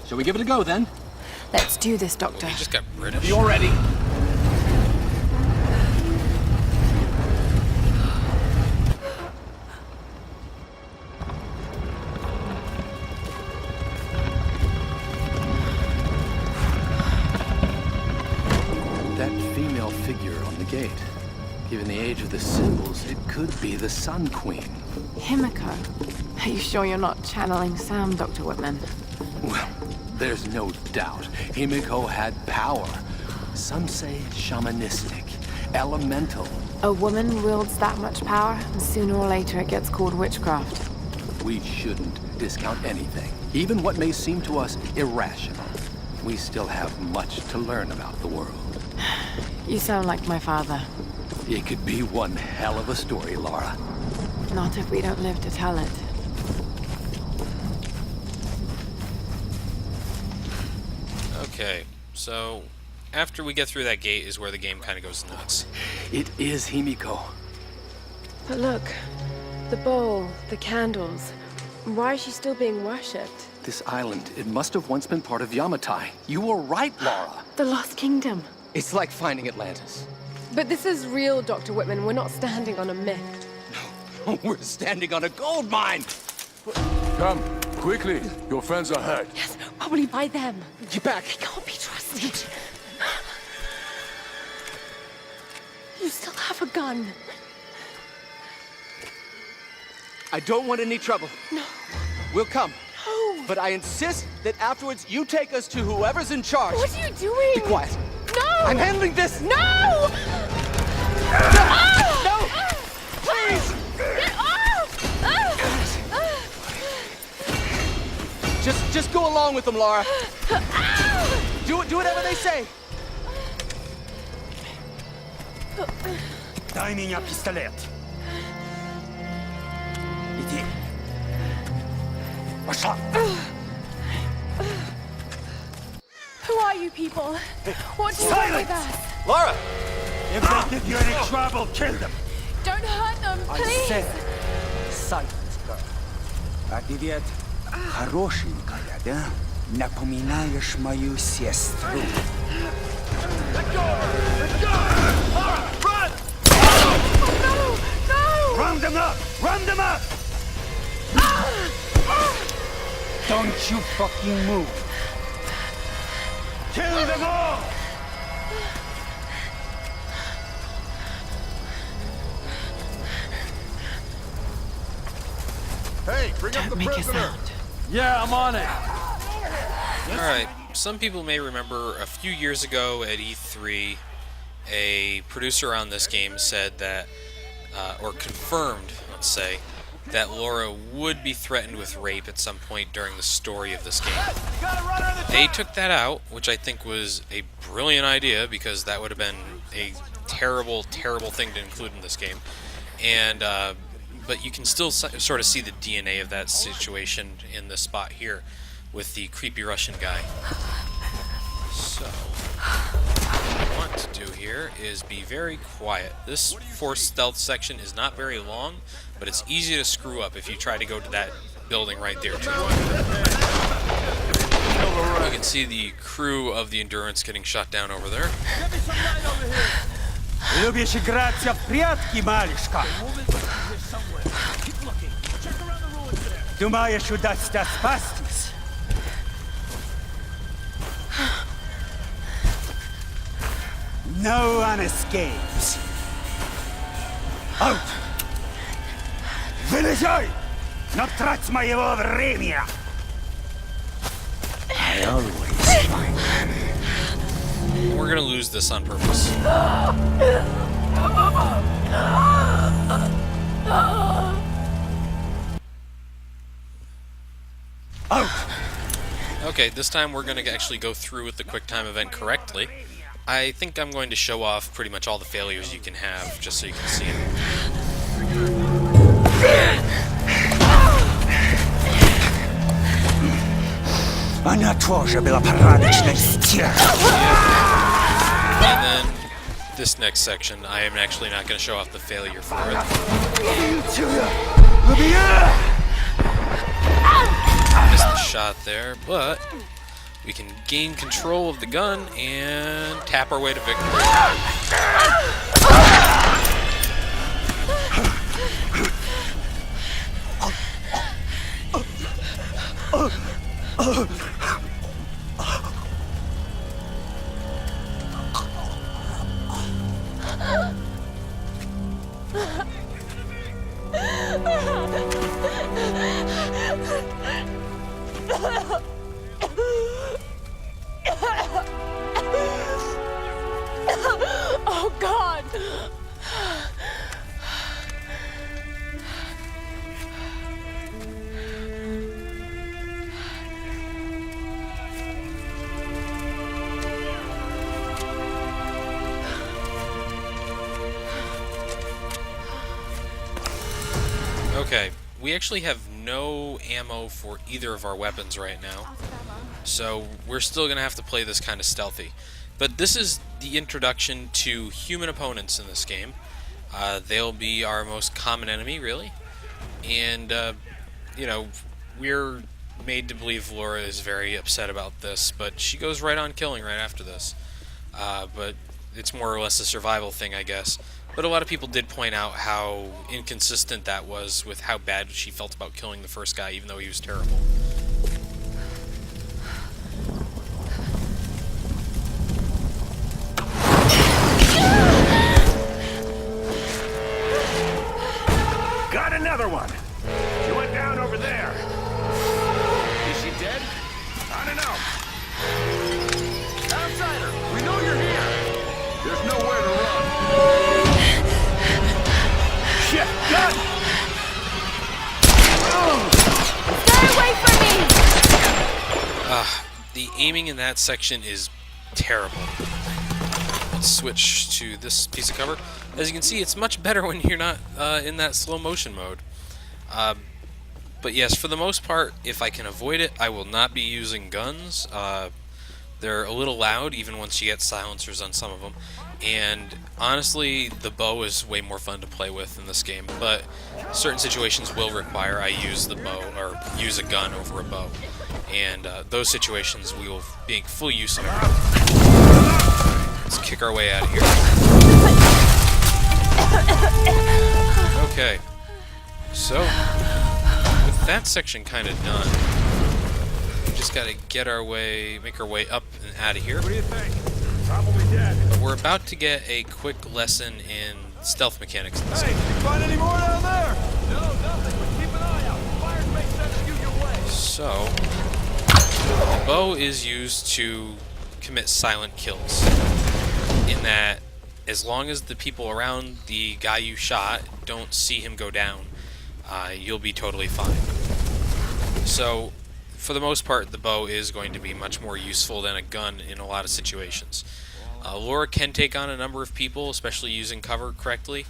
Shall we give it a go, then? Let's do this, Doctor. We just got British. You're ready. That female figure on the gate. Given the age of the symbols, it could be the Sun Queen. Himiko. Are you sure you're not channeling Sam, Dr. Whitman? Well, there's no doubt. Himiko had power. Some say shamanistic, elemental. A woman wields that much power, and sooner or later it gets called witchcraft. We shouldn't discount anything, even what may seem to us irrational. We still have much to learn about the world. You sound like my father. It could be one hell of a story, Lara. Not if we don't live to tell it. Okay, so after we get through that gate is where the game kind of goes nuts. It is Himiko. But look, the bowl, the candles. Why is she still being worshipped? This island, it must have once been part of Yamatai. You were right, Lara. The Lost Kingdom. It's like finding Atlantis. But this is real, Dr. Whitman. We're not standing on a myth. We're standing on a gold mine! Come, quickly. Your friends are hurt. Yes, probably by them. Get back! They can't be trusted. You still have a gun. I don't want any trouble. No. We'll come. No. But I insist that afterwards you take us to whoever's in charge. What are you doing? Be quiet. No! I'm handling this! No! No! Please! Get off! Just go along with them, Lara. Do whatever they say. Дай меня пистолет. Иди. Пошла. Who are you people? What do you want with us? Lara! If they give you any trouble, kill them. Don't hurt them, I please! said, silence, girl. А ты ведь хорошенькая, да? Напоминаешь мою сестру. Let go! Let go! Lara, run! No! No! Round them up! Round them up! Don't you fucking move! Kill them all! Hey, bring up Don't the make a prisoner! sound. Yeah, I'm on it. Alright, some people may remember a few years ago at E3, a producer on this game said that, or confirmed, let's say, that Laura would be threatened with rape at some point during the story of this game. They took that out, which I think was a brilliant idea, because that would have been a terrible, terrible thing to include in this game. And, but you can still sort of see the DNA of that situation in the spot here with the creepy Russian guy. So, what I want to do here is be very quiet. This forced stealth section is not very long, but it's easy to screw up if you try to go to that building right there too. You can see the crew of the Endurance getting shot down over there. Любишь играться в прятки, малышка? Думаешь, удастся спастись? No one escapes. Out! Вылезай! Но трать моего времени! I always find We're gonna lose this on purpose. out! Okay, this time we're gonna actually go through with the QuickTime event correctly. I think I'm going to show off pretty much all the failures you can have, just so you can see it. Она тоже была порядочной стервой. And then this next section, I am actually not going to show off the failure for it. Missed the shot there, but we can gain control of the gun and tap our way to victory. Oh, God! Okay, we actually have no ammo for either of our weapons right now, so we're still going to have to play this kind of stealthy. But this is the introduction to human opponents in this game. They'll be our most common enemy, really. And, you know, we're made to believe Laura is very upset about this, but she goes right on killing right after this. But it's more or less a survival thing, I guess. But a lot of people did point out how inconsistent that was with how bad she felt about killing the first guy, even though he was terrible. Got another one. She went down over there. Is she dead? I don't know. Outsider, we know you're here. There's nowhere to run. Shit, gun! Stay away from me! The aiming in that section is terrible. Let's switch to this piece of cover. As you can see, it's much better when you're not in that slow motion mode. But yes, for the most part, if I can avoid it, I will not be using guns. They're a little loud, even once you get silencers on some of them. And honestly, the bow is way more fun to play with in this game. But certain situations will require I use the bow, or use a gun over a bow. And those situations we will make full use of. Let's kick our way out of here. Okay. So, with that section kind of done, we just gotta make our way up and out of here. What do you think? Probably dead. But we're about to get a quick lesson in stealth mechanics in this game. Hey, you find any more down there? No, nothing, but keep an eye out. Fires may send you your way. So, the bow is used to commit silent kills. In that, as long as the people around the guy you shot don't see him go down, you'll be totally fine. So, for the most part, the bow is going to be much more useful than a gun in a lot of situations. Laura can take on a number of people, especially using cover correctly,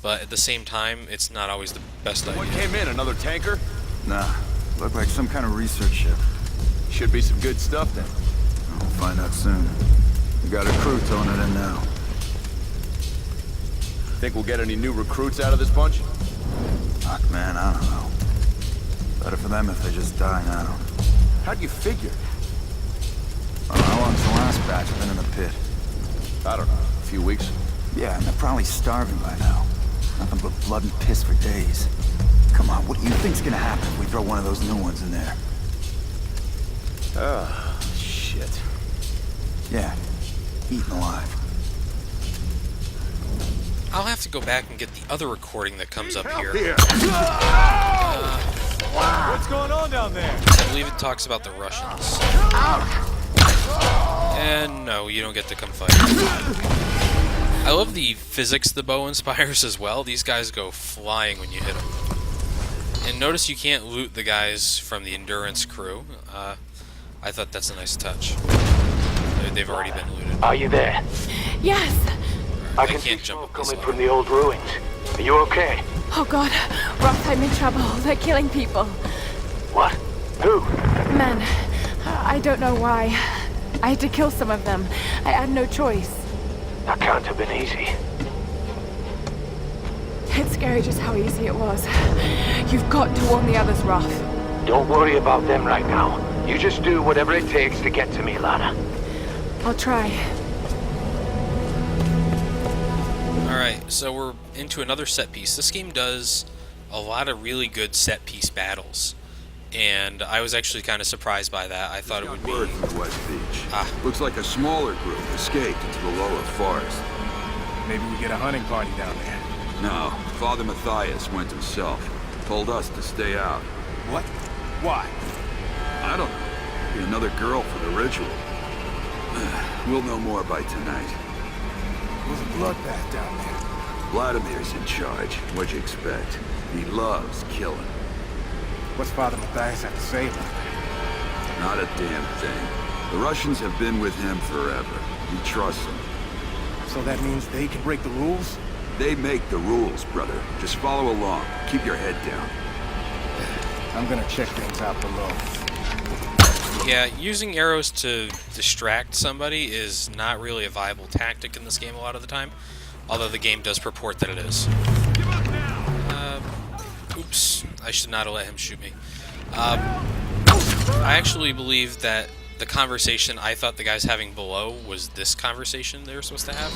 but at the same time, it's not always the best idea. What came in? Another tanker? Nah, looked like some kind of research ship. Should be some good stuff then. We'll find out soon. We got a crew towing it in now. Think we'll get any new recruits out of this bunch? Fuck, man, I don't know. Better for them if they just die now. How'd you figure? I don't know how long's the last batch been in the pit? I don't know. A few weeks? Yeah, and they're probably starving by now. Nothing but blood and piss for days. Come on, what do you think's gonna happen if we throw one of those new ones in there? Ah, shit. Yeah, eaten alive. I'll have to go back and get the other recording that comes up here. What's going on down there? I believe it talks about the Russians. And no, you don't get to come fight. I love the physics the bow inspires as well. These guys go flying when you hit them. And notice you can't loot the guys from the Endurance crew. I thought that's a nice touch. They've already been looted. Are you there? Yes! I can see can't jump smoke up this coming level. from the old ruins. Are you okay? Oh, God. Roth, I'm in trouble. They're killing people. What? Who? Men. I don't know why. I had to kill some of them. I had no choice. That can't have been easy. It's scary just how easy it was. You've got to warn the others, Roth. Don't worry about them right now. You just do whatever it takes to get to me, Lana. I'll try. Alright, so we're into another set piece. This game does a lot of really good set piece battles, and I was actually kind of surprised by that. I thought it would be... Word from the West Beach. Looks like a smaller group escaped into the lower forest. Maybe we get a hunting party down there. No, Father Matthias went himself. Told us to stay out. What? Why? I don't know. Be another girl for the ritual. We'll know more by tonight. It was a bloodbath down there. Vladimir's in charge. What'd you expect? He loves killing. What's Father Matthias have to say about that? Not a damn thing. The Russians have been with him forever. He trusts them. So that means they can break the rules? They make the rules, brother. Just follow along. Keep your head down. I'm gonna check things out below. Yeah, using arrows to distract somebody is not really a viable tactic in this game a lot of the time, although the game does purport that it is. Oops, I should not have let him shoot me. I actually believe that the conversation I thought the guys having below was this conversation they were supposed to have.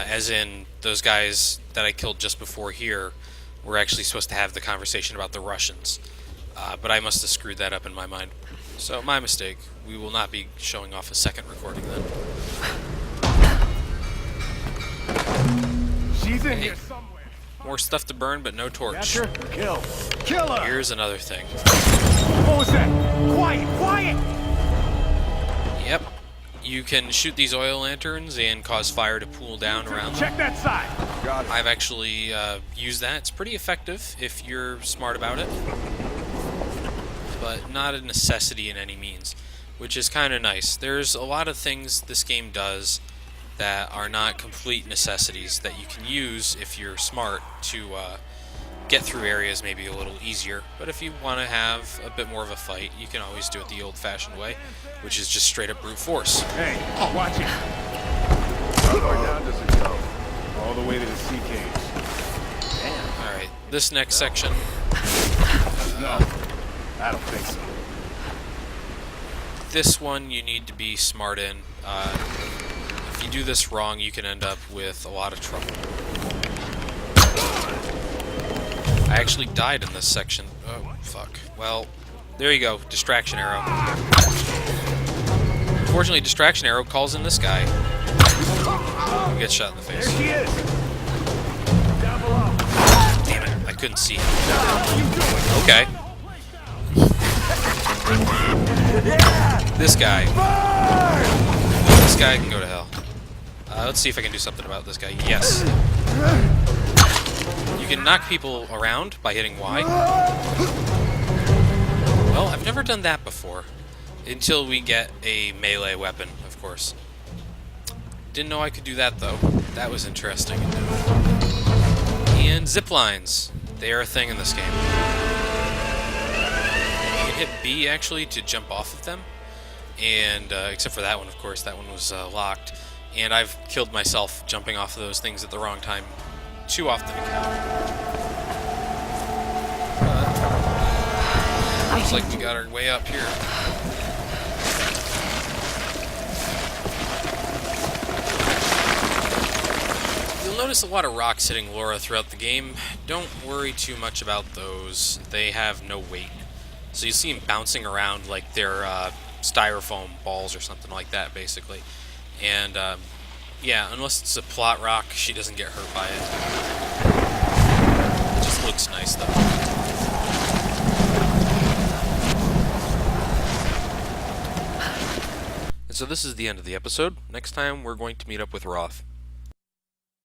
As in, those guys that I killed just before here were actually supposed to have the conversation about the Russians. But I must have screwed that up in my mind. So, my mistake. We will not be showing off a second recording then. She's in here somewhere. More stuff to burn, but no torch. Catcher, kill. Kill her! Here's another thing. What was that? Quiet! Quiet! Yep. You can shoot these oil lanterns and cause fire to pool down around them. Check that side! Got it. I've actually used that. It's pretty effective if you're smart about it, but not a necessity in any means, which is kind of nice. There's a lot of things this game does that are not complete necessities that you can use if you're smart to get through areas maybe a little easier. But if you want to have a bit more of a fight, you can always do it the old-fashioned way, which is just straight up brute force. Hey, watch it. How far down does it go? All the way to the sea cage. Damn. Alright, this next section... No, I don't think so. This one you need to be smart in. If you do this wrong, you can end up with a lot of trouble. I actually died in this section. Oh, fuck. Well, there you go. Distraction arrow. Unfortunately, distraction arrow calls in this guy. Who gets shot in the face. There she is. Down below. Damn it, I couldn't see him. Okay. This guy. This guy can go to hell. Let's see if I can do something about this guy. Yes. You can knock people around by hitting Y. Well, I've never done that before. Until we get a melee weapon, of course. Didn't know I could do that, though. That was interesting. And zip lines. They are a thing in this game. You can hit B, actually, to jump off of them. And, except for that one, of course. That one was locked. And I've killed myself jumping off of those things at the wrong time too often to count. Looks like we got our way up here. You'll notice a lot of rocks hitting Laura throughout the game. Don't worry too much about those. They have no weight. So you see them bouncing around like they're styrofoam balls or something like that, basically. And, yeah, unless it's a plot rock, she doesn't get hurt by it. It just looks nice, though. And so this is the end of the episode. Next time, we're going to meet up with Roth.